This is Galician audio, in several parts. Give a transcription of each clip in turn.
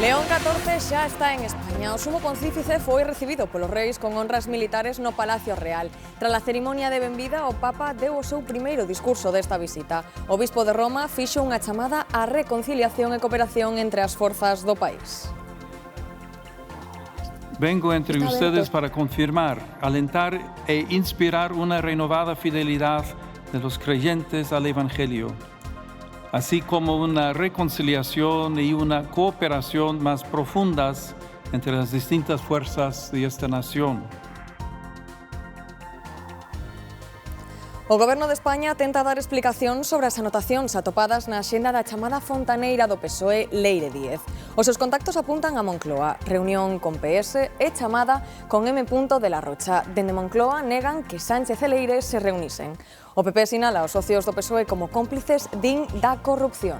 León XIV xa está en España. O sumo pontífice foi recibido polos reis con honras militares no Palacio Real. Tras a cerimonia de benvida, o Papa deu o seu primeiro discurso desta visita. O bispo de Roma fixo unha chamada á reconciliación e cooperación entre as forzas do país. Vengo entre ustedes para confirmar, alentar e inspirar una renovada fidelidad de los creyentes al Evangelio, así como una reconciliación y una cooperación más profundas entre las distintas fuerzas de esta nación. O Goberno de España tenta dar explicación sobre as anotacións atopadas na axenda da chamada fontaneira do PSOE Leire Díez. Os seus contactos apuntan a Moncloa, reunión con PS e chamada con M. de la Rocha. Dende Moncloa negan que Sánchez e Leire se reunisen. O PP sinala aos socios do PSOE como cómplices da corrupción.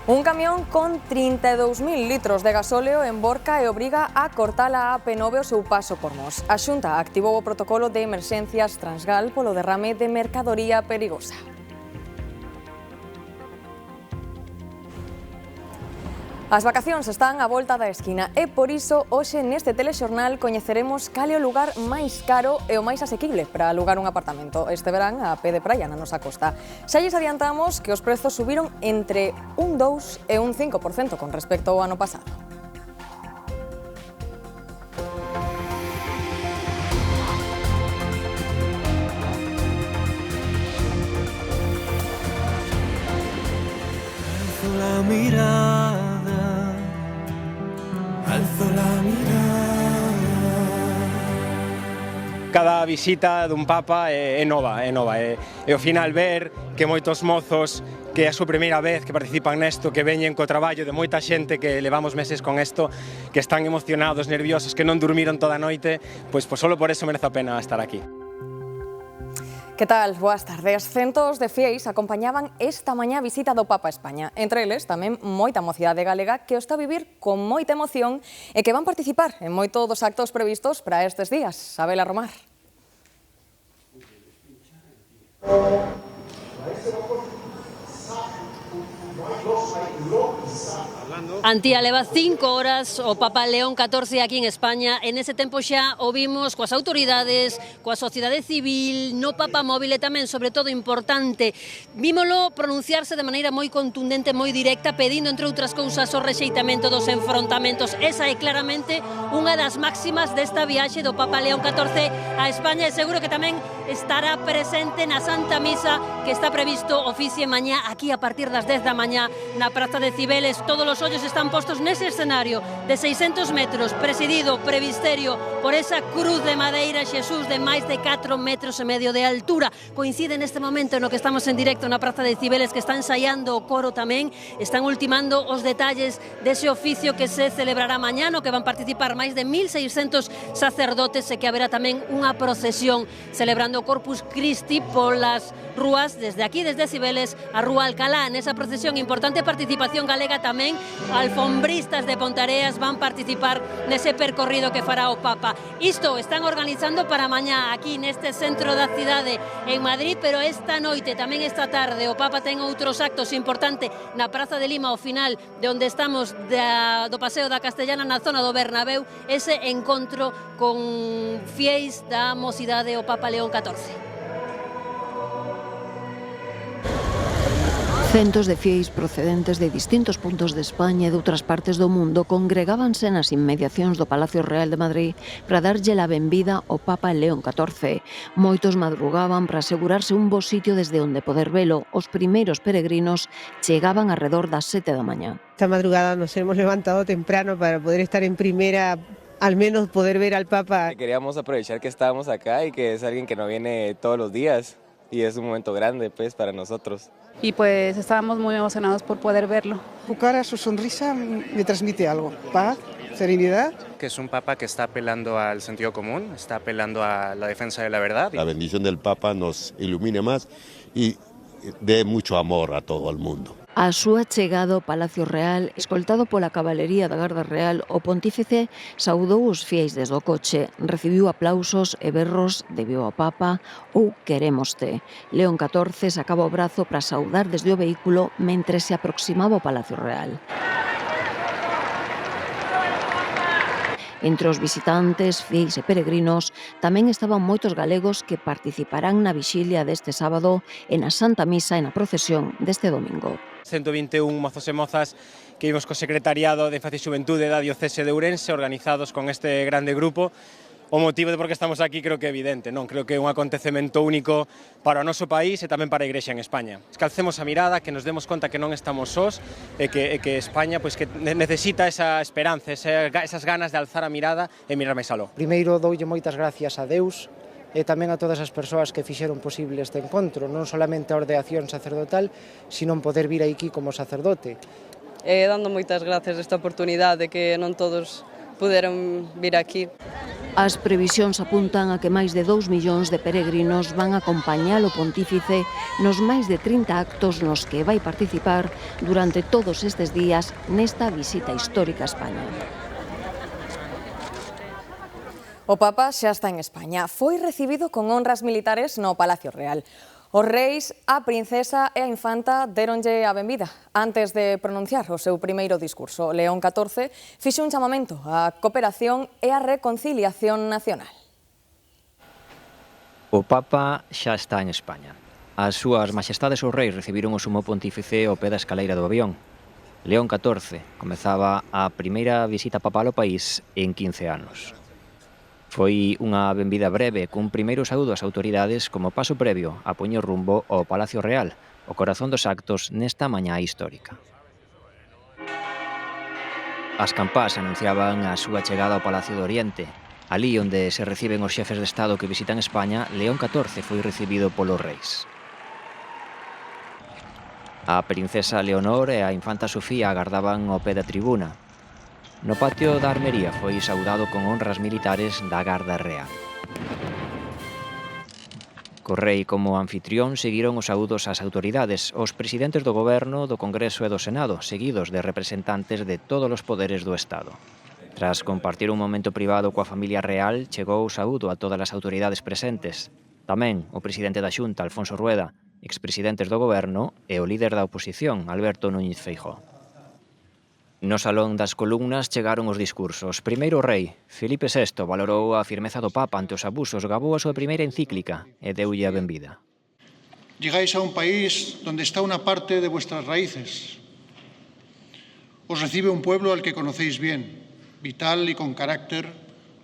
Un camión con 32.000 litros de gasóleo envorca e obriga a cortar a AP9 o seu paso por Mos. A Xunta activou o protocolo de emerxencias Transgal polo derrame de mercadoría perigosa. As vacacións están á volta da esquina e por iso hoxe neste telexornal coñeceremos cal é o lugar máis caro e o máis asequible para alugar un apartamento este verán a pé de praia na nosa costa. Xa lles adiantamos que os prezos subiron entre un 2 e un 5% con respecto ao ano pasado. Alzo la mirada, alzo la mirada. Cada visita dun Papa é nova, e ao final ver que moitos mozos que é a súa primeira vez que participan nesto, que veñen co traballo de moita xente que levamos meses con isto, que están emocionados, nerviosos, que non durmiron toda a noite, pois solo por eso merece a pena estar aquí. Que tal? Boas tardes. Centos de fieis acompañaban esta mañá a visita do Papa a España. Entre eles tamén moita mocidade galega que o está a vivir con moita emoción e que van participar en moito dos actos previstos para estes días. Abela Romar. Antía leva 5 horas o Papa León XIV aquí en España. En ese tempo xa o vimos coas autoridades, coa sociedade civil, no Papa móvil e tamén, sobre todo, importante, vímolo pronunciarse de maneira moi contundente, moi directa, pedindo, entre outras cousas, o rexeitamento dos enfrontamentos. Esa é claramente unha das máximas desta viaxe do Papa León XIV a España e seguro que tamén estará presente na Santa Misa que está previsto oficie mañá aquí a partir das 10 da mañá na Praza de Cibeles. Todos os ollos están postos nese escenario de 600 metros, presidido, previsterio por esa cruz de madeira, Xesús de máis de 4,5 metros de altura. Coincide neste momento no que estamos en directo na Praza de Cibeles, que está ensaiando o coro tamén, están ultimando os detalles dese oficio que se celebrará mañá, no que van participar máis de 1.600 sacerdotes e que haberá tamén unha procesión celebrando o Corpus Christi polas rúas, desde aquí, desde Cibeles, a Rúa Alcalá. Nesa procesión, importante participación galega tamén, alfombristas de Pontareas van participar nese percorrido que fará o Papa. Isto están organizando para mañá aquí neste centro da cidade en Madrid, pero esta noite, tamén esta tarde, o Papa ten outros actos importantes na Praza de Lima, ao final de onde estamos do Paseo da Castellana, na zona do Bernabéu, ese encontro con fieis da mocidade o Papa León XIV. Centos de fieis procedentes de distintos puntos de España e de outras partes do mundo congregábanse nas inmediacións do Palacio Real de Madrid para darlle a benvida ao Papa León XIV. Moitos madrugaban para asegurarse un bo sitio desde onde poder velo. Os primeiros peregrinos chegaban arredor das 7 da mañá. Esta madrugada nos hemos levantado temprano para poder estar en primera, al menos poder ver al Papa. Queríamos aprovechar que estábamos acá y que es alguien que no viene todos los días y es un momento grande pues para nosotros. Y pues estábamos muy emocionados por poder verlo. Su cara, su sonrisa me transmite algo, paz, serenidad. Que es un Papa que está apelando al sentido común, está apelando a la defensa de la verdad. La bendición del Papa nos ilumine más y dé mucho amor a todo el mundo. A súa chegada ao Palacio Real, escoltado pola cabalería da Garda Real, o pontífice saudou os fiéis desde o coche, recibiu aplausos e berros de viva o Papa ou querémoste. León XIV sacaba o brazo para saudar desde o vehículo mentre se aproximaba ao Palacio Real. Entre os visitantes, fiéis e peregrinos, tamén estaban moitos galegos que participarán na vixilia deste sábado e na Santa Misa e na procesión deste domingo. 121 mozos e mozas que vimos co secretariado de Infancia e Xuventude da Diocese de Ourense, organizados con este grande grupo. O motivo de por que estamos aquí creo que é evidente, non? Creo que é un acontecemento único para o noso país e tamén para a Igrexa en España. Escalcemos a mirada, que nos demos conta que non estamos sós e que España que necesita esa esperanza, esas ganas de alzar a mirada e mirar máis aló. Primeiro doulle moitas gracias a Deus e tamén a todas as persoas que fixeron posible este encontro, non solamente a ordeación sacerdotal, sino poder vir aquí como sacerdote. Dando moitas gracias esta oportunidade que non todos puderon vir aquí. As previsións apuntan a que máis de 2 millóns de peregrinos van a acompañar o pontífice nos máis de 30 actos nos que vai participar durante todos estes días nesta visita histórica a España. O Papa xa está en España. Foi recibido con honras militares no Palacio Real. Os reis, a princesa e a infanta déronlle a benvida antes de pronunciar o seu primeiro discurso. León XIV fixe un chamamento á cooperación e á reconciliación nacional. O Papa xa está en España. As súas majestades os reis recibiron o sumo pontífice ao pé da escaleira do avión. León XIV comezaba a primeira visita papal ao país en 15 anos. Foi unha benvida breve cun primeiro saúdo ás autoridades como paso previo a poñer rumbo ao Palacio Real, o corazón dos actos nesta mañá histórica. As campás anunciaban a súa chegada ao Palacio do Oriente. Alí onde se reciben os xefes de Estado que visitan España, León XIV foi recibido polos reis. A princesa Leonor e a infanta Sofía agardaban ao pé da tribuna. No patio da Armería foi saudado con honras militares da Garda Real. Co rei como anfitrión seguiron os saúdos ás autoridades, os presidentes do Goberno, do Congreso e do Senado, seguidos de representantes de todos os poderes do Estado. Tras compartir un momento privado coa familia real, chegou o saúdo a todas as autoridades presentes. Tamén o presidente da Xunta, Alfonso Rueda, expresidentes do Goberno e o líder da oposición, Alberto Núñez Feijóo. No Salón das Columnas chegaron os discursos. Primeiro o rei, Felipe VI, valorou a firmeza do Papa ante os abusos, gabou a súa primeira encíclica e deulle a benvida. Llegáis a un país donde está una parte de vuestras raíces. Os recibe un pueblo al que conocéis bien, vital y con carácter,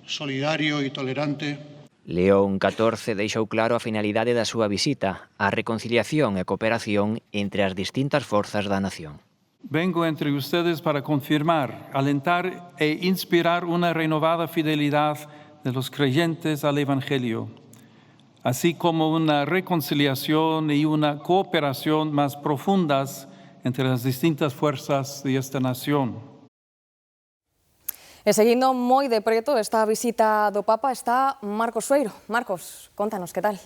solidario y tolerante. León XIV deixou claro a finalidade da súa visita, a reconciliación e cooperación entre as distintas forzas da nación. Vengo entre ustedes para confirmar, alentar e inspirar una renovada fidelidad de los creyentes al Evangelio, así como una reconciliación y una cooperación más profundas entre las distintas fuerzas de esta nación. E seguindo moi de preto esta visita do Papa está Marcos Sueiro. Marcos, contanos, que tal?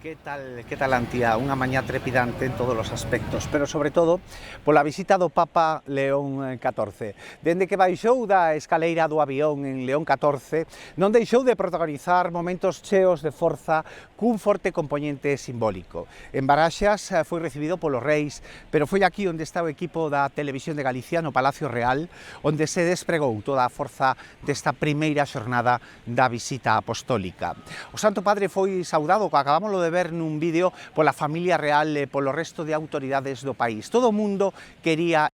Que tal, Antía? Unha mañá trepidante en todos os aspectos, pero sobre todo pola visita do Papa León XIV. Dende que baixou da escaleira do avión en León XIV, non deixou de protagonizar momentos cheos de forza cun forte componente simbólico. En Baraxas foi recibido polos reis, pero foi aquí onde está o equipo da Televisión de Galicia no Palacio Real, onde se despregou toda a forza desta primeira xornada da visita apostólica. O Santo Padre foi saudado, acabámoslo de ver nun vídeo, pola familia real e polo resto de autoridades do país. Todo o mundo quería...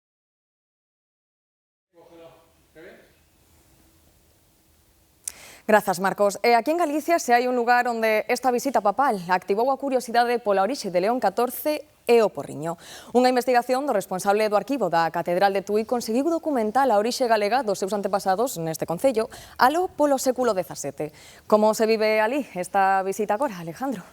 Grazas, Marcos. E aquí en Galicia se hai un lugar onde esta visita papal activou a curiosidade pola orixe de León XIV e o Porriño. Unha investigación do responsable do arquivo da Catedral de Tui conseguiu documentar a orixe galega dos seus antepasados neste concello aló polo século XVII. Como se vive ali esta visita agora, Alejandro?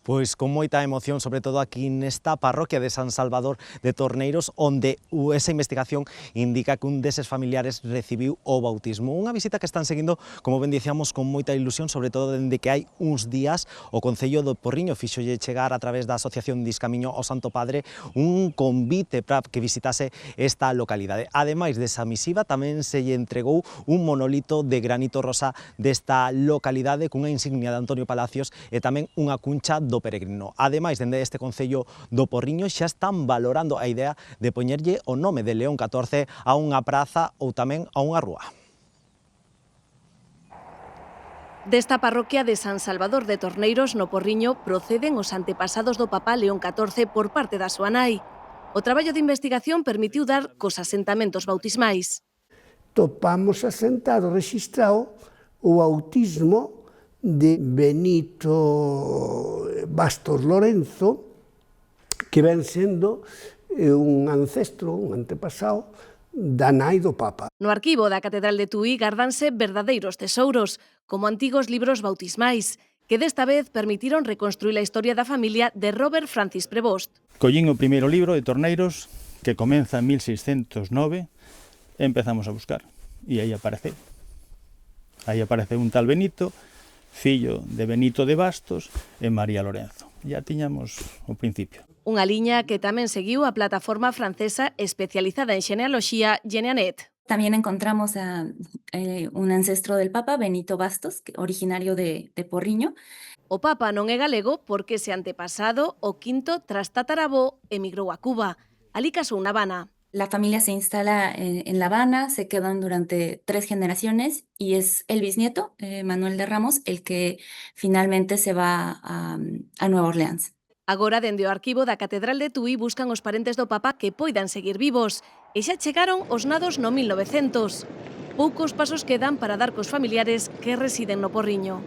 Pois con moita emoción, sobre todo aquí nesta parroquia de San Salvador de Torneiros, onde esa investigación indica que un deses familiares recibiu o bautismo. Unha visita que están seguindo, como ben dicíamos, con moita ilusión, sobre todo dende que hai uns días o Concello do Porriño fixolle chegar a través da Asociación Discamiño ao Santo Padre un convite para que visitase esta localidade. Ademais desa misiva, tamén se lle entregou un monolito de granito rosa desta localidade cunha insignia de Antonio Palacios e tamén unha cuncha do peregrino. Ademais, dende este Concello do Porriño xa están valorando a idea de poñerlle o nome de León XIV a unha praza ou tamén a unha rúa. Desta parroquia de San Salvador de Torneiros no Porriño proceden os antepasados do Papa León XIV por parte da súa nai. O traballo de investigación permitiu dar cos asentamentos bautismais. Topamos asentado, registrado, o bautismo de Benito Bastos Lorenzo, que ven sendo un ancestro, un antepasado da nai do Papa. No arquivo da Catedral de Tui gardanse verdadeiros tesouros, como antigos libros bautismais, que desta vez permitiron reconstruir a historia da familia de Robert Francis Prevost. Collín o primeiro libro de Torneiros, que comeza en 1609, e empezamos a buscar, e aí aparece. Aí aparece un tal Benito, fillo de Benito de Bastos e María Lorenzo. Ya tiñamos o principio. Unha liña que tamén seguiu a plataforma francesa especializada en xenealoxía Geneanet. También encontramos a un ancestro del Papa, Benito Bastos, originario de Porriño. O Papa non é galego porque ese antepasado, o quinto tras tatarabó, emigrou a Cuba. Alí casou na Habana. La familia se instala en La Habana, se quedan durante 3 generaciones y es el bisnieto, Manuel de Ramos, el que finalmente se va a Nueva Orleans. Agora, dende o arquivo da Catedral de Tui, buscan os parentes do Papa que poidan seguir vivos. E xa chegaron os nados no 1900. Poucos pasos quedan para dar cos familiares que residen no Porriño.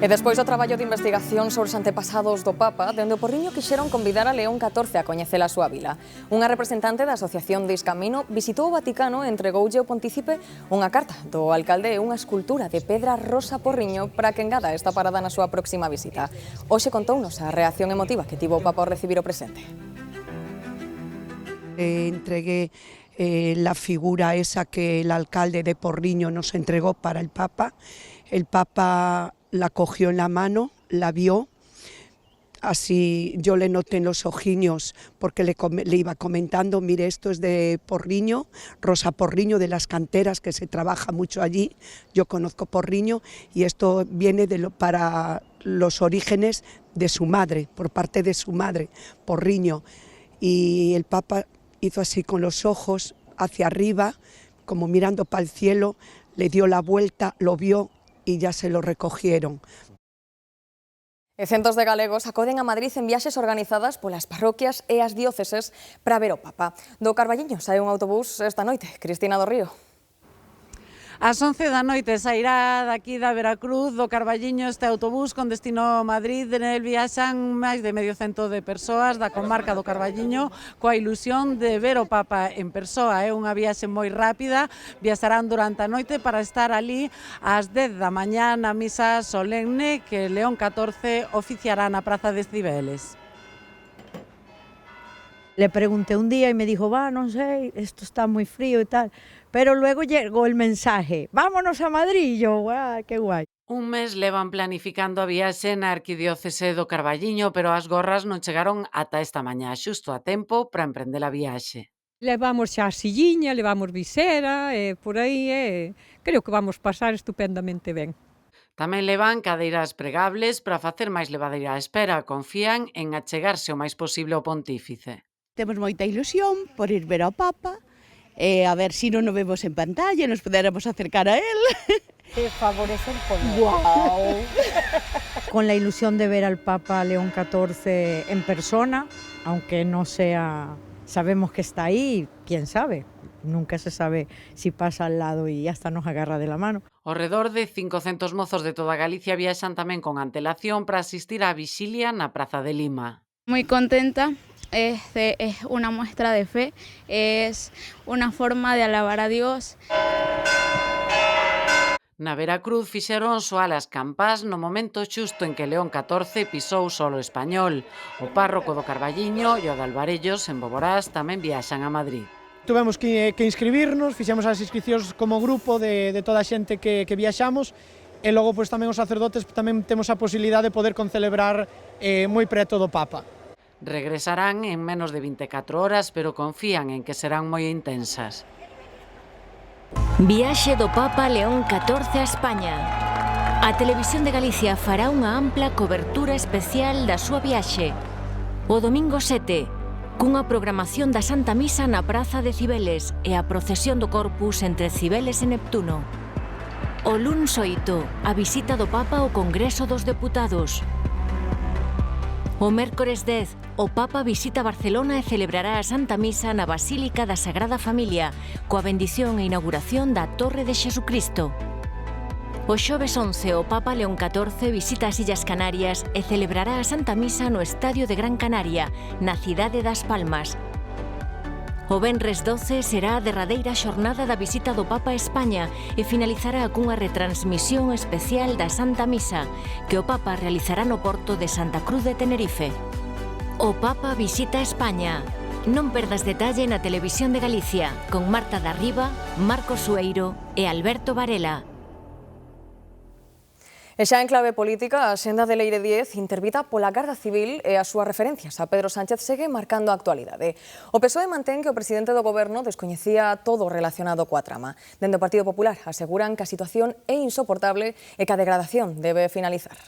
E despois do traballo de investigación sobre os antepasados do Papa, dende o Porriño quixeron convidar a León XIV a coñecer a súa vila. Unha representante da Asociación Discamino visitou o Vaticano e entregoulle ao Pontícipe unha carta do alcalde e unha escultura de pedra rosa Porriño para que engada esta parada na súa próxima visita. Hoxe contounos a reacción emotiva que tivo o Papa ao recibir o presente. Entregué la figura esa que el alcalde de Porriño nos entregó para el Papa. El Papa la cogió en la mano, la vio, así yo le noté en los ojiños porque le iba comentando, mire, esto es de Porriño, Rosa Porriño, de las canteras que se trabaja mucho allí, yo conozco Porriño y esto viene para los orígenes de su madre, por parte de su madre, Porriño. Y el Papa hizo así con los ojos hacia arriba, como mirando para el cielo, le dio la vuelta, lo vio y ya se lo recogieron. E centos de galegos acoden a Madrid en viaxes organizadas polas parroquias e as dióceses para ver o Papa. Do Carballiño sae un autobús esta noite. Cristina do Río. Ás 11 da noite sairá daqui da Veracruz do Carballiño este autobús con destino a Madrid. Nel viaxan máis de medio cento de persoas da comarca do Carballiño coa ilusión de ver o Papa en persoa. É unha viaxe moi rápida, viaxarán durante a noite para estar ali ás 10 da mañá na misa solemne que León XIV oficiará na Praza de Cibeles. Le pregunté un día y me dijo, no sé, esto está muy frío y tal. Pero luego llegó el mensaje, vámonos a Madrid. Y yo, guau, qué guay. Un mes levan planificando a viaxe na arquidiócese do Carballiño, pero as gorras non chegaron ata esta mañá, xusto a tempo para emprender a viaxe. Levamos xa a silliña, levamos visera, por aí, creo que vamos pasar estupendamente ben. Tamén levan cadeiras pregables para facer máis levadeira a espera. Confían en achegarse o máis posible ao pontífice. Temos moita ilusión por ir ver ao Papa, a ver si non o vemos en pantalla, nos podéramos acercar a él. Se favorece el color. ¡Guau! Con la ilusión de ver al Papa León XIV en persona, aunque no sea, sabemos que está ahí, quién sabe, nunca se sabe si pasa al lado y hasta nos agarra de la mano. Ao redor de 500 mozos de toda Galicia viaxan tamén con antelación para asistir á vixilia na Praza de Lima. Muy contenta. Es una muestra de fe, es una forma de alabar a Dios. Na Veracruz fixeron soar as campás no momento xusto en que León XIV pisou solo español. O párroco do Carballiño e o de Alvarellos en Boborás tamén viaxan a Madrid. Tuvemos que inscribirnos, fixemos as inscripcións como grupo de toda a xente que viaxamos e logo tamén os sacerdotes tamén temos a posibilidade de poder concelebrar moi preto do Papa. Regresarán en menos de 24 horas, pero confían en que serán moi intensas. Viaxe do Papa León XIV a España. A Televisión de Galicia fará unha ampla cobertura especial da súa viaxe. O domingo 7, cunha programación da Santa Misa na Praza de Cibeles e a procesión do Corpus entre Cibeles e Neptuno. O luns 8, a visita do Papa ao Congreso dos Deputados. O mércores 10, o Papa visita Barcelona e celebrará a Santa Misa na Basílica da Sagrada Familia, coa bendición e inauguración da Torre de Xesucristo. O xoves 11, o Papa León XIV visita as Illas Canarias e celebrará a Santa Misa no Estadio de Gran Canaria, na cidade das Palmas. O venres 12 será a derradeira xornada da visita do Papa a España e finalizará cunha retransmisión especial da Santa Misa que o Papa realizará no porto de Santa Cruz de Tenerife. O Papa visita España. Non perdas detalle na Televisión de Galicia con Marta Darriba, Marcos Sueiro e Alberto Varela. E xa en clave política, a senda de Leire Díez intervida pola Garda Civil e as súas referencias a Pedro Sánchez segue marcando a actualidade. O PSOE mantén que o presidente do Goberno descoñecía todo relacionado coa trama. Dende o Partido Popular aseguran que a situación é insoportable e que a degradación debe finalizar.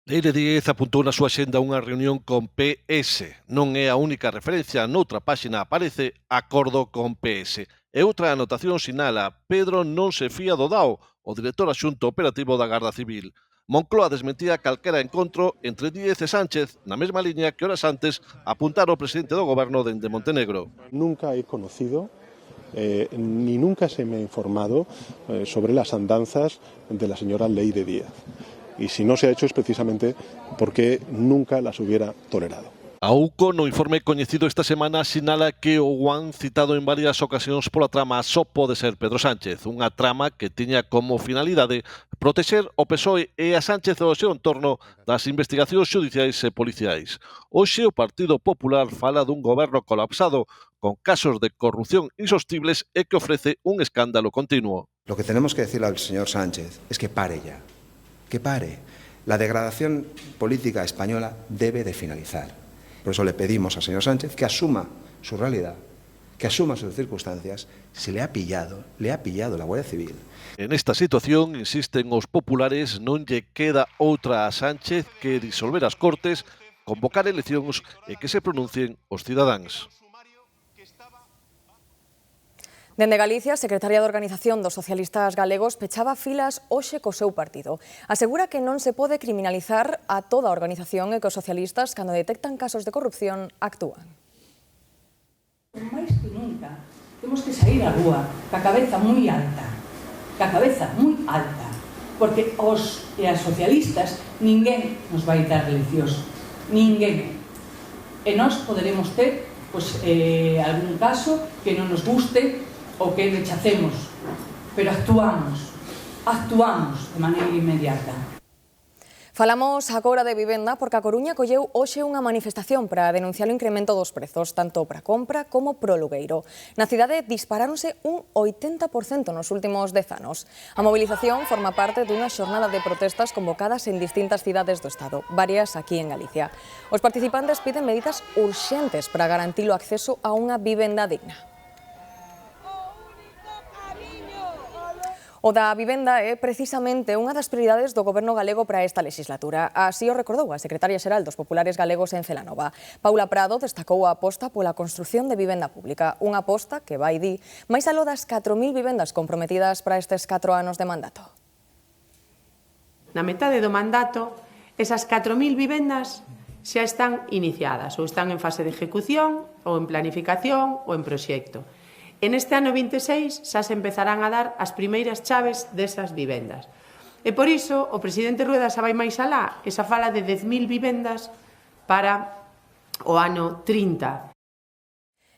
Leire Díez apuntou na súa xenda unha reunión con PS. Non é a única referencia, noutra páxina aparece acordo con PS. E outra anotación sinala, Pedro non se fía do DAO, o director axunto operativo da Garda Civil. Moncloa desmentía calquera encontro entre Díez e Sánchez, na mesma liña que horas antes apuntara o presidente do Goberno dende Montenegro. Nunca he conocido ni nunca se me ha informado sobre las andanzas de la señora Leire Díez. Y si no se ha hecho es precisamente porque nunca las hubiera tolerado. A UCO, no informe coñecido esta semana, sinala que o Guan citado en varias ocasións pola trama só pode ser Pedro Sánchez, unha trama que tiña como finalidade protexer o PSOE e a Sánchez ao seu entorno das investigacións xudiciais e policiais. Hoxe o Partido Popular fala dun goberno colapsado, con casos de corrupción insostibles e que ofrece un escándalo continuo. Lo que tenemos que decirle al señor Sánchez es que pare ya, que pare. La degradación política española debe de finalizar. Por eso le pedimos al señor Sánchez que asuma su realidad, que asuma sus circunstancias. Se le ha pillado la Guardia Civil. En esta situación, insisten os populares, non lle queda outra a Sánchez que disolver as Cortes, convocar eleccións e que se pronuncien os cidadáns. Dende Galicia, a secretaria de Organización dos Socialistas Galegos pechaba filas hoxe co seu partido. Asegura que non se pode criminalizar a toda a organización e que os socialistas, cando detectan casos de corrupción, actúan. Mais que nunca, temos que sair á rúa, ca cabeza moi alta, porque os e as socialistas ninguén nos vai dar leccións, ninguén. E nós poderemos ter algún caso que non nos guste o que rechacemos, pero actuamos de maneira inmediata. Falamos agora de vivenda porque a Coruña colleu hoxe unha manifestación para denunciar o incremento dos prezos, tanto para compra como pro alugueiro. Na cidade disparáronse un 80% nos últimos 10 anos. A mobilización forma parte dunha xornada de protestas convocadas en distintas cidades do Estado, varias aquí en Galicia. Os participantes piden medidas urxentes para garantir o acceso a unha vivenda digna. O da vivenda é precisamente unha das prioridades do Goberno galego para esta legislatura. Así o recordou a secretaria xeral dos Populares Galegos en Celanova. Paula Prado destacou a aposta pola construción de vivenda pública, unha aposta que vai dir máis aló das 4.000 vivendas comprometidas para estes 4 anos de mandato. Na metade do mandato, esas 4.000 vivendas xa están iniciadas ou están en fase de ejecución ou en planificación ou en proxecto. En este ano 26 xa se empezarán a dar as primeiras chaves desas vivendas. E por iso o presidente Rueda xa vai máis alá, esa fala de 10.000 vivendas para o ano 30.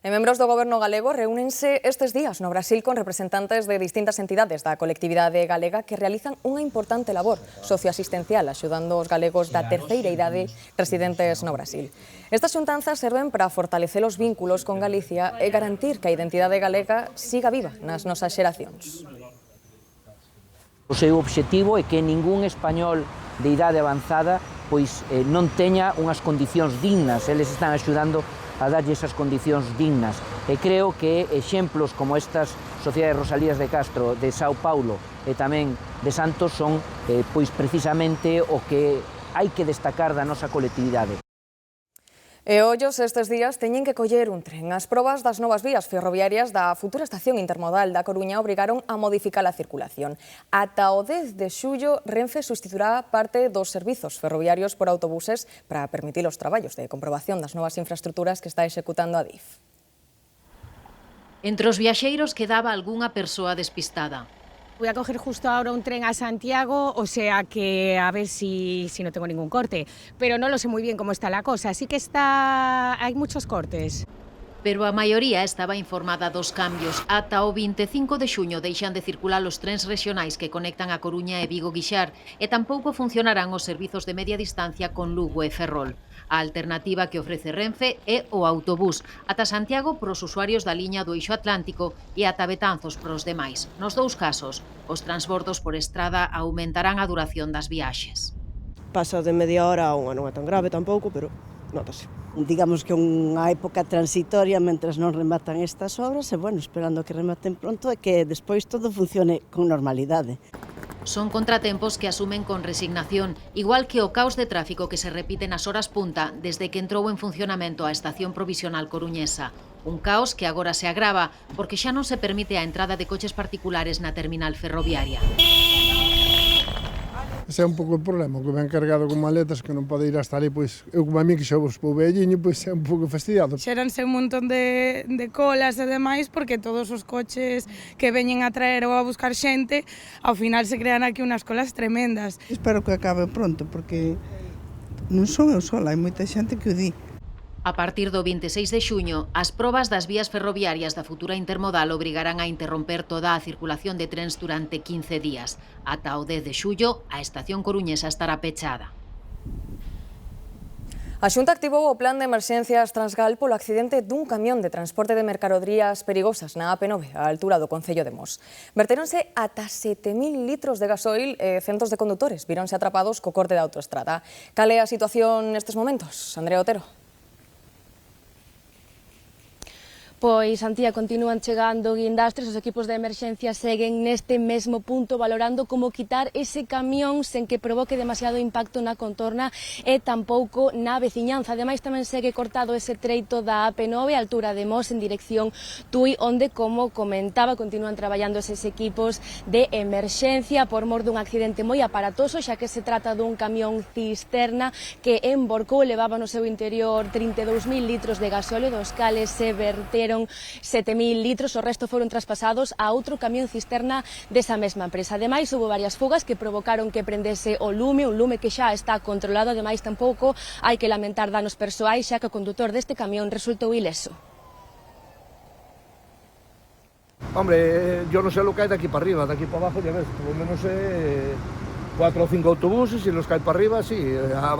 E membros do Goberno galego reúnense estes días no Brasil con representantes de distintas entidades da colectividade galega que realizan unha importante labor socioasistencial axudando os galegos da terceira idade residentes no Brasil. Estas xuntanzas serven para fortalecer os vínculos con Galicia e garantir que a identidade galega siga viva nas nosas xeracións. O seu obxectivo é que ningún español de idade avanzada pois non teña unhas condicións dignas. Eles están axudando a darlle esas condicións dignas. E creo que exemplos como estas Sociedades Rosalías de Castro, de Sao Paulo e tamén de Santos son pois precisamente o que hai que destacar da nosa colectividade. E ollos estes días teñen que coller un tren. As probas das novas vías ferroviarias da futura estación intermodal da Coruña obrigaron a modificar a circulación. Ata o 10 de xullo, Renfe sustituirá parte dos servizos ferroviarios por autobuses para permitir os traballos de comprobación das novas infraestructuras que está executando a DIF. Entre os viaxeiros quedaba algunha persoa despistada. Voy a coger justo ahora un tren a Santiago, o sea que a ver si no tengo ningún corte. Pero no lo sé muy bien cómo está la cosa, así que hay muchos cortes. Pero a maioría estaba informada dos cambios. Ata o 25 de xuño deixan de circular os trens rexionais que conectan a Coruña e Vigo-Guixar e tampouco funcionarán os servizos de media distancia con Lugo e Ferrol. A alternativa que ofrece Renfe é o autobús ata Santiago para os usuarios da liña do Eixo Atlántico e ata Betanzos para os demais. Nos dous casos, os transbordos por estrada aumentarán a duración das viaxes. Pasa de media hora a unha, non é tan grave tampouco, pero notase. Digamos que unha época transitoria mentras non rematan estas obras e, bueno, esperando que rematen pronto e que despois todo funcione con normalidade. Son contratempos que asumen con resignación, igual que o caos de tráfico que se repite nas horas punta desde que entrou en funcionamento a estación provisional coruñesa. Un caos que agora se agrava porque xa non se permite a entrada de coches particulares na terminal ferroviaria. Ese é un pouco o problema, que ven cargado con maletas que non pode ir hasta ali, pois eu como a mí que xa vos pou velliño, pois é un pouco fastidiado. Xéranse un montón de colas e demais porque todos os coches que veñen a traer ou a buscar xente, ao final se crean aquí unhas colas tremendas. Espero que acabe pronto porque non son eu sola, hai moita xente que o di. A partir do 26 de xuño, as probas das vías ferroviarias da futura intermodal obrigarán a interromper toda a circulación de trens durante 15 días. Ata o 10 de xullo, a estación coruñesa estará pechada. A Xunta activou o plan de emerxencias Transgal polo accidente dun camión de transporte de mercadorías perigosas na AP9, á altura do Concello de Mos. Vertéronse ata 7.000 litros de gasoil e centos de condutores víronse atrapados co corte da autoestrada. Cal é a situación nestes momentos? Andrea Otero. Pois, Antía, continúan chegando guindastres, os equipos de emerxencia seguen neste mesmo punto valorando como quitar ese camión sen que provoque demasiado impacto na contorna e tampouco na veciñanza. Ademais, tamén segue cortado ese treito da AP9 a altura de Mos en dirección Tui, onde, como comentaba, continúan traballando eses equipos de emerxencia por mor dun accidente moi aparatoso, xa que se trata dun camión cisterna que emborcou e levaba no seu interior 32.000 litros de gasóleo, dos cales se verteron 7.000 litros, o resto foron traspasados a outro camión cisterna desa mesma empresa. Ademais, houve varias fugas que provocaron que prendese o lume, un lume que xa está controlado. Ademais, tampouco hai que lamentar danos persoais, xa que o condutor deste camión resultou ileso. Hombre, yo no sé lo que hay de aquí para arriba, de aquí para abajo, ya ves, por lo menos 4 o 5 autobuses y los que hay para arriba, sí,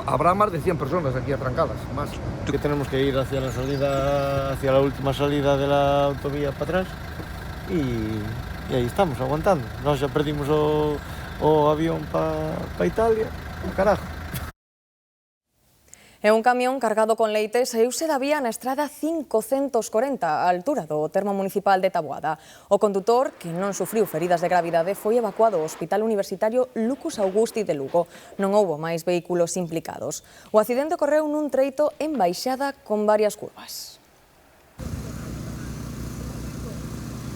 habrá más de 100 personas aquí atrancadas, más. Que tenemos que ir hacia la salida, hacia la última salida de la autovía para atrás y ahí estamos, aguantando. Nos ya perdimos o avión para Italia, carajo. E un camión cargado con leite saíuse da vía na estrada 540 á altura do termo municipal de Taboada. O condutor, que non sufriu feridas de gravidade, foi evacuado ao Hospital Universitario Lucus Augusti de Lugo. Non houbo máis vehículos implicados. O accidente ocorreu nun treito en baixada con varias curvas.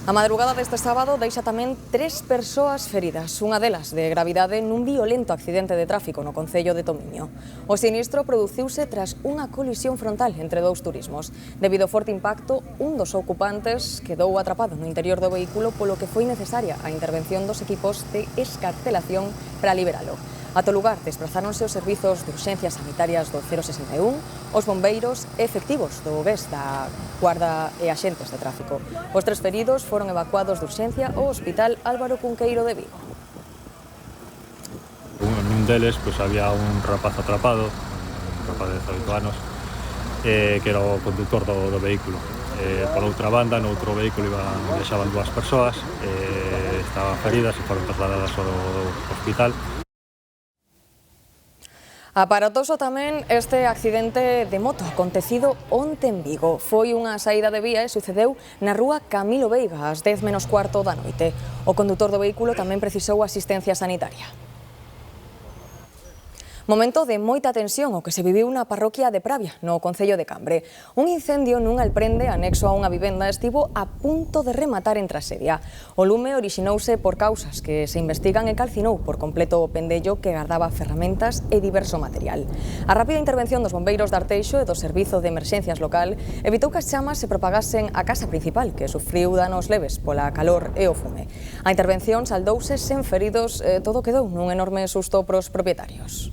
A madrugada deste sábado deixa tamén 3 persoas feridas, unha delas de gravidade nun violento accidente de tráfico no concello de Tomiño. O sinistro produciuse tras unha colisión frontal entre dous turismos. Debido ao forte impacto, un dos ocupantes quedou atrapado no interior do vehículo, polo que foi necesaria a intervención dos equipos de escarcelación para liberalo. Ata o lugar desprazáronse os servizos de urxencias sanitarias do 061, os bombeiros e efectivos do BES da Guarda e axentes de tráfico. Os 3 feridos foron evacuados de urxencia ao Hospital Álvaro Cunqueiro de Vigo. Nun deles había un rapaz atrapado, un rapaz de 18 anos, que era o conductor do vehículo. Por outra banda, no outro vehículo viaxaban 2 persoas, estaban feridas e foron trasladadas ao hospital. Aparatoso tamén este accidente de moto acontecido onte en Vigo. Foi unha saída de vía e sucedeu na rúa Camilo Veiga ás 10:15 da noite. O condutor do vehículo tamén precisou asistencia sanitaria. Momento de moita tensión o que se viviu na parroquia de Pravia, no concello de Cambre. Un incendio nun alprende anexo a unha vivenda estivo a punto de rematar en traxedia. O lume orixinouse por causas que se investigan e calcinou por completo o pendello que gardaba ferramentas e diverso material. A rápida intervención dos bombeiros de Arteixo e do Servizo de Emerxencias local evitou que as chamas se propagasen á casa principal, que sufriu danos leves pola calor e o fume. A intervención saldouse sen feridos, todo quedou nun enorme susto pros propietarios.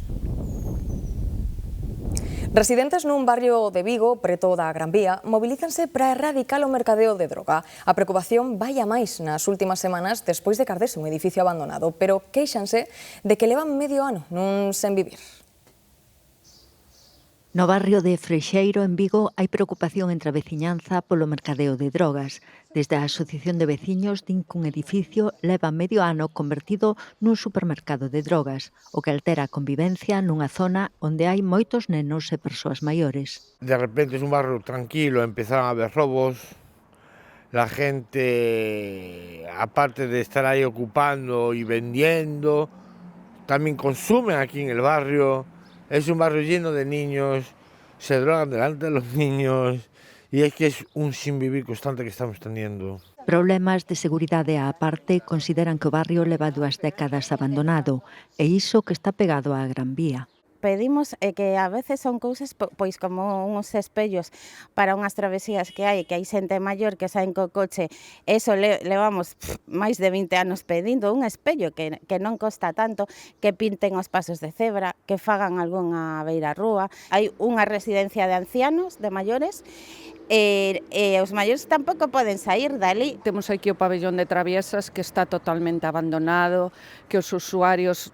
Residentes nun barrio de Vigo, preto da Gran Vía, mobilízanse para erradicar o mercadeo de droga. A preocupación vai a máis nas últimas semanas despois de carderse un edificio abandonado, pero queixanse de que levan medio ano nun sen vivir. No barrio de Freixeiro, en Vigo, hai preocupación entre a veciñanza polo mercadeo de drogas. Desde a Asociación de Veciños din que un edificio leva medio ano convertido nun supermercado de drogas, o que altera a convivencia nunha zona onde hai moitos nenos e persoas maiores. De repente es un barrio tranquilo, empezaron a haber robos, la gente, aparte de estar ahí ocupando y vendiendo, también consumen aquí en el barrio. Es un barrio lleno de niños, se drogan delante de los niños y es que es un sinvivir constante que estamos teniendo. Problemas de seguridade á parte consideran que o barrio leva 2 décadas abandonado e iso que está pegado á Gran Vía. Pedimos que a veces son cousas pois como uns espellos para unhas travesías que hai xente maior que saen co coche. Eso levamos máis de 20 anos pedindo, un espello que non costa tanto, que pinten os pasos de cebra, que fagan algunha beira rúa. Hai unha residencia de ancianos, de maiores, e os maiores tampouco poden sair dali. Temos aquí o pabellón de traviesas que está totalmente abandonado, que os usuarios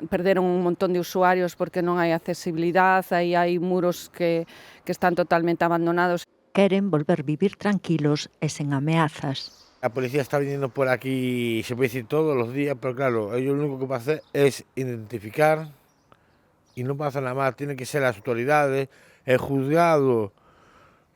perderon un montón de usuarios porque non hai accesibilidade, aí hai muros que están totalmente abandonados. Queren volver vivir tranquilos e sen ameazas. La policía está viniendo por aquí, se puede decir todos los días, pero claro, ellos lo único que van a hacer es identificar y no pasa nada más. Tienen que ser las autoridades, el juzgado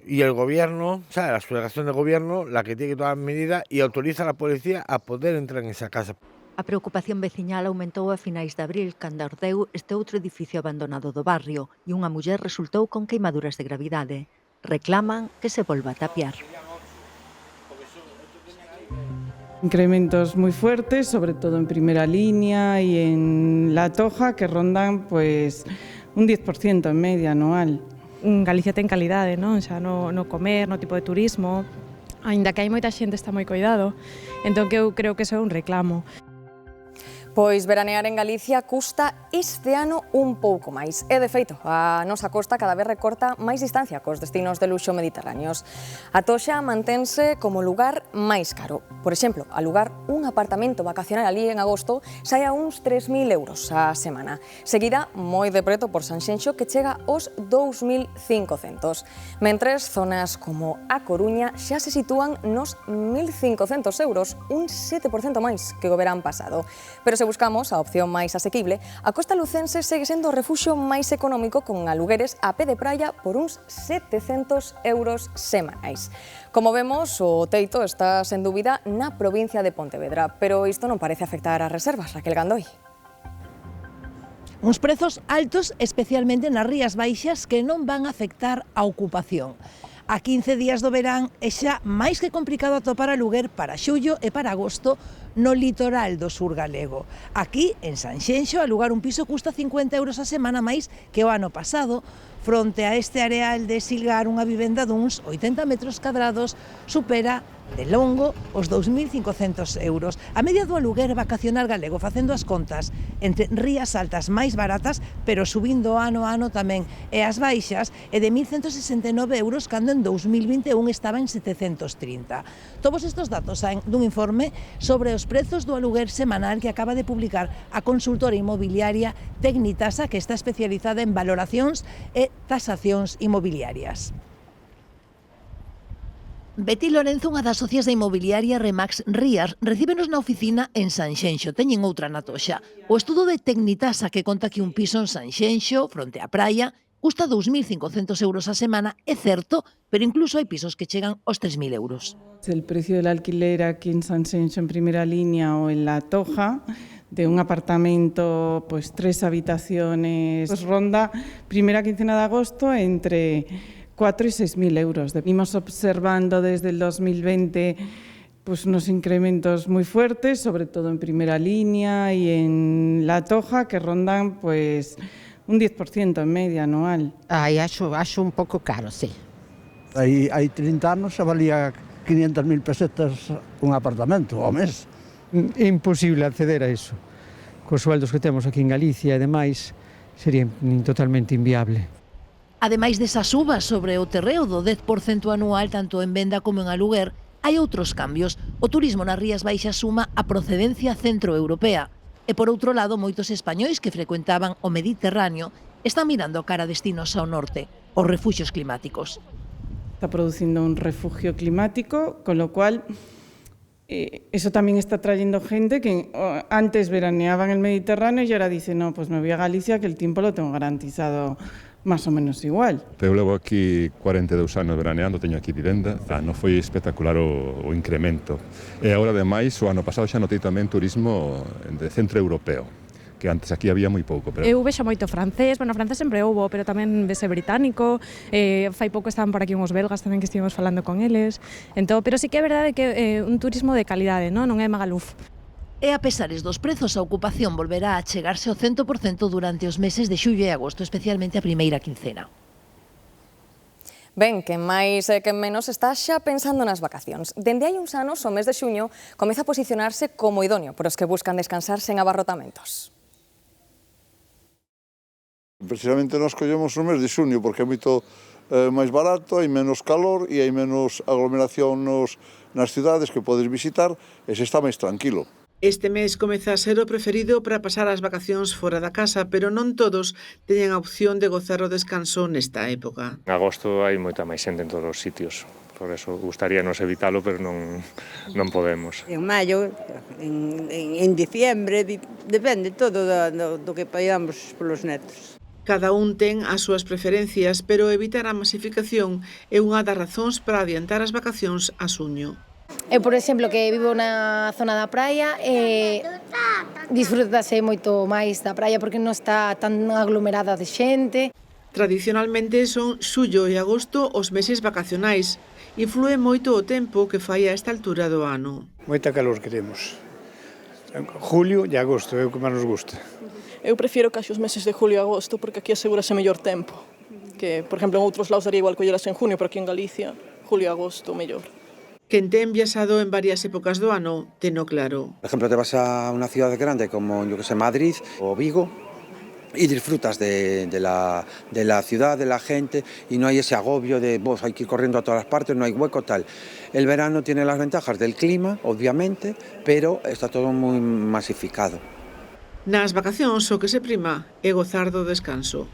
y el gobierno, o sea, la subdelegación del gobierno, la que tiene que tomar medidas y autoriza a la policía a poder entrar en esa casa. A preocupación veciñal aumentou a finais de abril cando ardeu este outro edificio abandonado do barrio e unha muller resultou con queimaduras de gravidade. Reclaman que se volva a tapiar. Incrementos muy fuertes, sobre todo en primera línea y en La Toja, que rondan pues un 10% en media anual. Galicia ten calidade, non? Xa no comer, no tipo de turismo, aínda que hai moita xente está moi coidado, entón que eu creo que eso é un reclamo. Pois veranear en Galicia custa este ano un pouco máis. E, de feito, a nosa costa cada vez recorta máis distancia cos destinos de luxo mediterráneos. A Toxa mantense como lugar máis caro. Por exemplo, alugar un apartamento vacacional ali en agosto sai a uns 3.000 euros a semana. Seguida moi de preto por Sanxenxo, que chega aos 2.500. Mentres, zonas como A Coruña xa se sitúan nos 1.500 euros, un 7% máis que o verán pasado. Pero se buscamos a opción máis asequible, a costa lucense segue sendo o refuxo máis económico con alugueres a pé de praia por uns 700 euros semanais. Como vemos, o teito está sen dúbida na provincia de Pontevedra, pero isto non parece afectar as reservas, Raquel Gandoi. Uns prezos altos, especialmente nas Rías Baixas, que non van a afectar a ocupación. A 15 días do verán é xa máis que complicado atopar aluguer para xullo e para agosto no litoral do sur galego. Aquí, en Sanxenxo, alugar un piso custa 50 euros a semana máis que o ano pasado. Fronte a este areal de Silgar, unha vivenda duns 80 metros cadrados supera De longo, os 2.500 euros. A media do aluguer vacacional galego, facendo as contas, entre rías altas máis baratas, pero subindo ano a ano tamén, e as baixas, é de 1.169 euros, cando en 2021 estaba en 730. Todos estes datos saen dun informe sobre os prezos do aluguer semanal que acaba de publicar a consultora inmobiliaria Tecnitasa, que está especializada en valoracións e tasacións inmobiliarias. Betty Lorenzo, unha das socias da inmobiliaria Remax Rías, recíbenos na oficina en Sanxenxo. Teñen outra na Toxa. O estudo de Tecnitasa, que conta que un piso en Sanxenxo, fronte á praia, custa 2.500 euros a semana, é certo, pero incluso hai pisos que chegan aos 3.000 euros. El precio del alquiler aquí en Sanxenxo en primera línea o en La Toja, de un apartamento, pues 3 habitaciones, pues ronda primera quincena de agosto entre 4 y 6.000 euros. Vimos observando desde el 2020 pues unos incrementos muy fuertes, sobre todo en primera línea y en La Toja, que rondan pues un 10% en media anual. Acho un pouco caro, sí. Hai 30 anos se valía 500.000 pesetas un apartamento ao mes. É imposible acceder a iso. Cos sueldos que temos aquí en Galicia e demais, sería totalmente inviable. Ademais desas subas sobre o terreo do 10% anual, tanto en venda como en aluguer, hai outros cambios. O turismo nas Rías Baixas suma a procedencia centroeuropea. E por outro lado, moitos españois que frecuentaban o Mediterráneo están mirando cara a destinos ao norte, os refuxios climáticos. Está producindo un refugio climático, con lo cual eso también está trayendo gente que antes veraneaba en el Mediterráneo y ahora dice, no, pues me voy a Galicia que el tiempo lo tengo garantizado más o menos igual. Eu levo aquí 42 anos veraneando, teño aquí vivenda, non foi espectacular o incremento. E agora, ademais, o ano pasado xa notei tamén turismo de centro europeo, que antes aquí había moi pouco. Pero... Eu vexo moito francés, bueno, francés sempre houbo, pero tamén vese británico, fai pouco estaban por aquí uns belgas tamén que estivemos falando con eles, entón, pero sí que é verdade que un turismo de calidade, non é Magaluf. E a pesares dos prezos, a ocupación volverá a chegarse ao 100% durante os meses de xullo e agosto, especialmente a primeira quincena. Ben, quen máis e quen menos está xa pensando nas vacacións. Dende hai uns anos, o mes de xuño, comeza a posicionarse como idóneo para os que buscan descansar sen abarrotamentos. Precisamente nos collemos o mes de xuño porque é moito máis barato, hai menos calor e hai menos aglomeración nas cidades que podes visitar e se está máis tranquilo. Este mes comeza a ser o preferido para pasar as vacacións fora da casa, pero non todos teñen a opción de gozar o descanso nesta época. En agosto hai moita máis xente en todos os sitios, por eso gustaríanos evitalo, pero non podemos. En maio, en diciembre, depende todo do que pagamos polos netos. Cada un ten as súas preferencias, pero evitar a masificación é unha das razóns para adiantar as vacacións a xuño. Eu, por exemplo, que vivo na zona da praia, disfrútase moito máis da praia porque non está tan aglomerada de xente. Tradicionalmente son xullo e agosto os meses vacacionais. Inflúe moito o tempo que fai a esta altura do ano. Moita calor queremos. Julio e agosto é o que máis nos gusta. Eu prefiro case os meses de julio e agosto porque aquí asegurase mellor tempo. Que, por exemplo, en outros lados daría igual colleras en junio, pero aquí en Galicia, julio e agosto, mellor. Quen ten viaxado en varias épocas do ano, teno claro. Por ejemplo, te vas a unha cidade grande como, Madrid o Vigo y disfrutas de la ciudad, de la gente y no hay ese agobio de hay que ir corriendo a todas partes, no hay hueco, tal. El verano tiene las ventajas del clima, obviamente, pero está todo muy masificado. Nas vacacións o que se prima é gozar do descanso.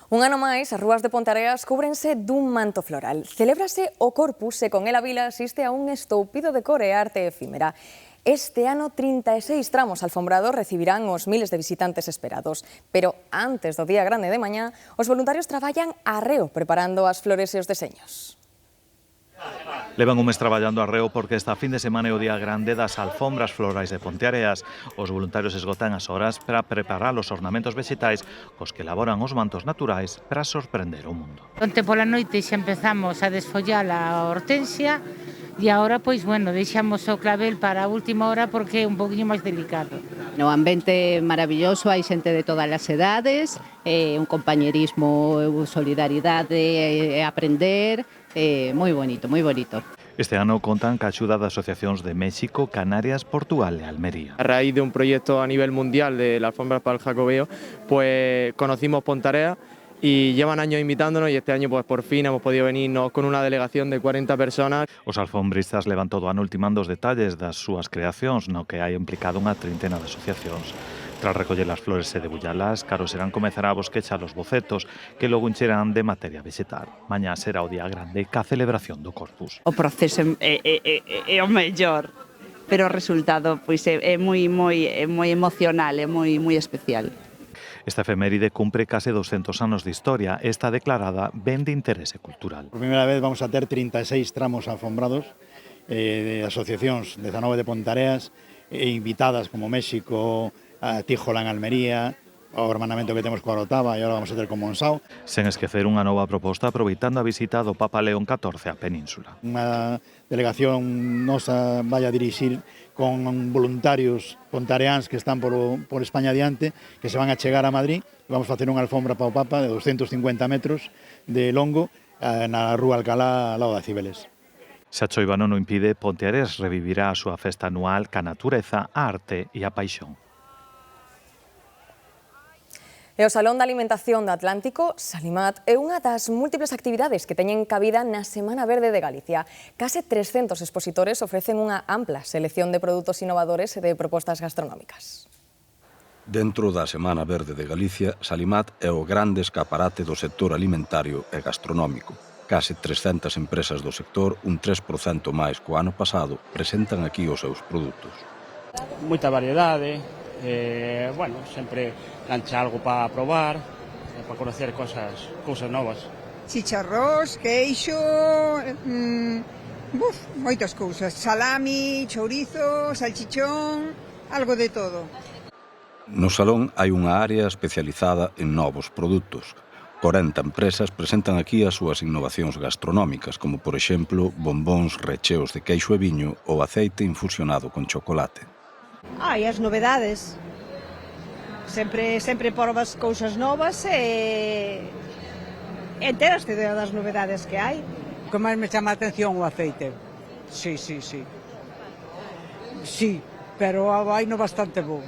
Un ano máis, as rúas de Ponteareas cúbrense dun manto floral. Celébrase o Corpus e con el a vila asiste a un estoupido de cor e arte efímera. Este ano, 36 tramos alfombrados recibirán os miles de visitantes esperados. Pero antes do día grande de mañá, os voluntarios traballan arreo preparando as flores e os deseños. Levan un mes traballando arreo porque esta fin de semana é o día grande das alfombras florais de Ponteareas. Os voluntarios esgotan as horas para preparar os ornamentos vegetais cos que elaboran os mantos naturais para sorprender o mundo. Onte pola noite xa empezamos a desfollar a hortensia e agora, pois, bueno, deixamos o clavel para a última hora porque é un poquinho máis delicado. No ambiente maravilloso, hai xente de todas as edades, un compañerismo, solidariedade, aprender, moi bonito, moi bonito. Este ano contan ca axuda de asociacións de México, Canarias, Portugal e Almería. A raíz de un proyecto a nivel mundial de la alfombra para el Jacobeo, pues conocimos Pontarea y llevan años invitándonos y este año pues por fin hemos podido venirnos con una delegación de 40 personas. Os alfombristas levan todo o ano ultimando os detalles das súas creacións, no que hai implicado unha trintena de asociacións. Tras recoller as flores e debullalas, caro serán comezará a bosquechar os bocetos que logo encherán de materia vegetal. Mañá será o día grande ca celebración do Corpus. O proceso é o mellor, pero o resultado pois é moi emocional, é moi especial. Esta efeméride cumpre case 200 anos de historia e está declarada ben de interese cultural. Por primeira vez vamos a ter 36 tramos alfombrados de asociacións 19 de Pontareas e invitadas como México, Tíjola en Almería, o hermanamento que temos coa Orotava e agora vamos a ter con Monsao. Sen esquecer unha nova proposta aproveitando a visita do Papa León XIV á península. Unha delegación nosa vai a dirixir con voluntarios pontareáns que están por España adiante, que se van a chegar a Madrid. Vamos a facer unha alfombra para o Papa de 250 metros de longo na Rúa Alcalá, ao lado de Cibeles. Se a choiva non o impide, Ponteares revivirá a súa festa anual ca natureza, a arte e a paixón. E o Salón de Alimentación do Atlántico, Salimat, é unha das múltiples actividades que teñen cabida na Semana Verde de Galicia. Case 300 expositores ofrecen unha ampla selección de produtos innovadores e de propostas gastronómicas. Dentro da Semana Verde de Galicia, Salimat é o grande escaparate do sector alimentario e gastronómico. Case 300 empresas do sector, un 3% máis co ano pasado, presentan aquí os seus produtos. Moita variedade, sempre lancha algo para probar, para conocer cousas novas. Chicharrós, queixo, moitas cousas, salami, chourizo, salchichón, algo de todo. No salón hai unha área especializada en novos produtos. 40 empresas presentan aquí as súas innovacións gastronómicas, como por exemplo bombóns recheos de queixo e viño ou aceite infusionado con chocolate. E as novedades. Sempre probas cousas novas e enteraste das novedades que hai. O que máis me chama a atención o aceite. Sí, pero hai no bastante bo.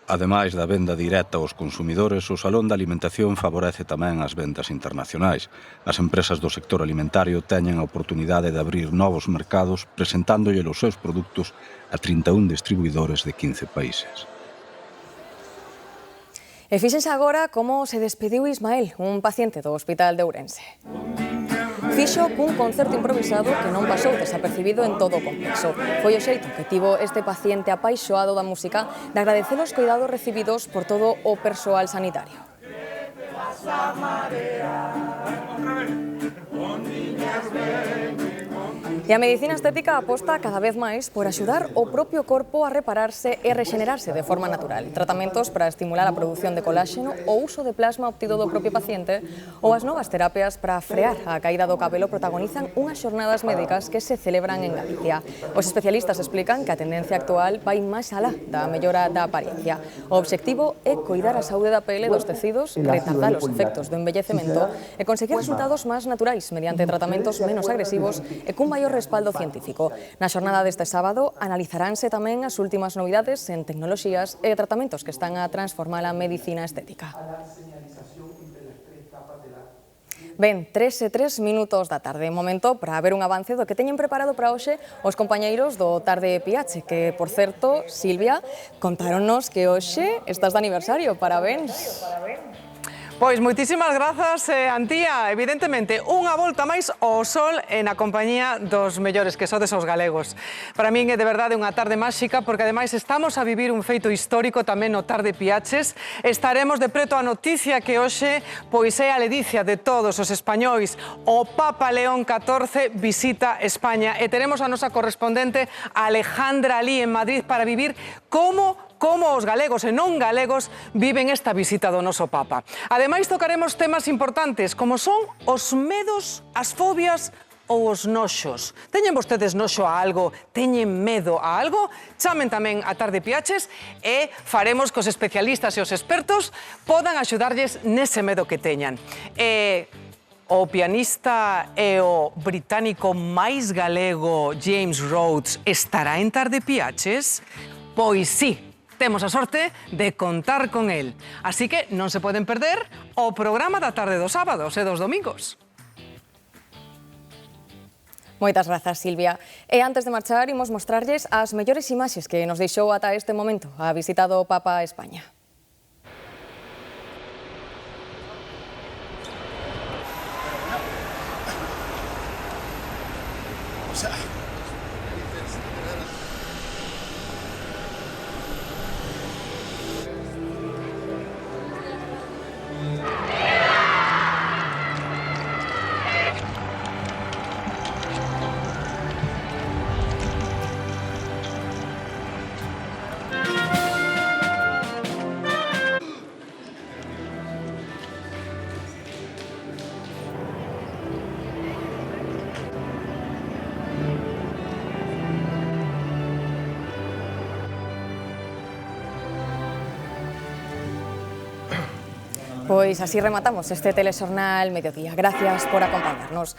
Ademais da venda directa aos consumidores, o Salón de Alimentación favorece tamén as vendas internacionais. As empresas do sector alimentario teñen a oportunidade de abrir novos mercados presentándolle os seus produtos a 31 distribuidores de 15 países. E fíxense agora como se despediu Ismael, un paciente do Hospital de Ourense. Fixo cun concerto improvisado que non pasou desapercibido en todo o complexo. Foi o xeito que tivo este paciente apaixoado da música de agradecer os cuidados recibidos por todo o persoal sanitario. E a medicina estética aposta cada vez máis por axudar o propio corpo a repararse e rexenerarse de forma natural. Tratamentos para estimular a produción de coláxeno, o uso de plasma obtido do propio paciente ou as novas terapias para frear a caída do cabelo protagonizan unhas xornadas médicas que se celebran en Galicia. Os especialistas explican que a tendencia actual vai máis alá da mellora da apariencia. O obxectivo é coidar a saúde da pele dos tecidos, retardar os efectos do envellecemento e conseguir resultados máis naturais mediante tratamentos menos agresivos e cun maior respaldo científico. Na xornada deste sábado analizaránse tamén as últimas novidades en tecnoloxías e tratamentos que están a transformar a medicina estética. Ben, 3:03 da tarde, momento para ver un avance do que teñen preparado para hoxe os compañeiros do Tarde Piache, que, por certo, Silvia, contáronnos que hoxe estás de aniversario. Parabéns. Pois moitísimas grazas, Antía. Evidentemente, unha volta máis ao sol e na compañía dos mellores, que sodes os galegos. Para min é de verdade unha tarde máxica, porque ademais estamos a vivir un feito histórico tamén no Tarde Piaches. Estaremos de preto a noticia que hoxe pois é a ledicia de todos os españois. O Papa León XIV visita España e teremos a nosa correspondente Alejandra Alí en Madrid para vivir como os galegos e non galegos viven esta visita do noso Papa. Ademais, tocaremos temas importantes, como son os medos, as fobias ou os noxos. Teñen vostedes noxo a algo? Teñen medo a algo? Chamen tamén a Tarde Piaches e faremos que os especialistas e os expertos podan axudarlles nese medo que teñan. o pianista e o británico máis galego James Rhodes estará en Tarde Piaches? Pois sí, temos a sorte de contar con el. Así que non se poden perder o programa da tarde dos sábados e dos domingos. Moitas grazas, Silvia. E antes de marchar, imos mostrarlles as mellores imaxes que nos deixou ata este momento a visita do Papa a España. Pois así rematamos este telexornal Mediodía. Gracias por acompañarnos.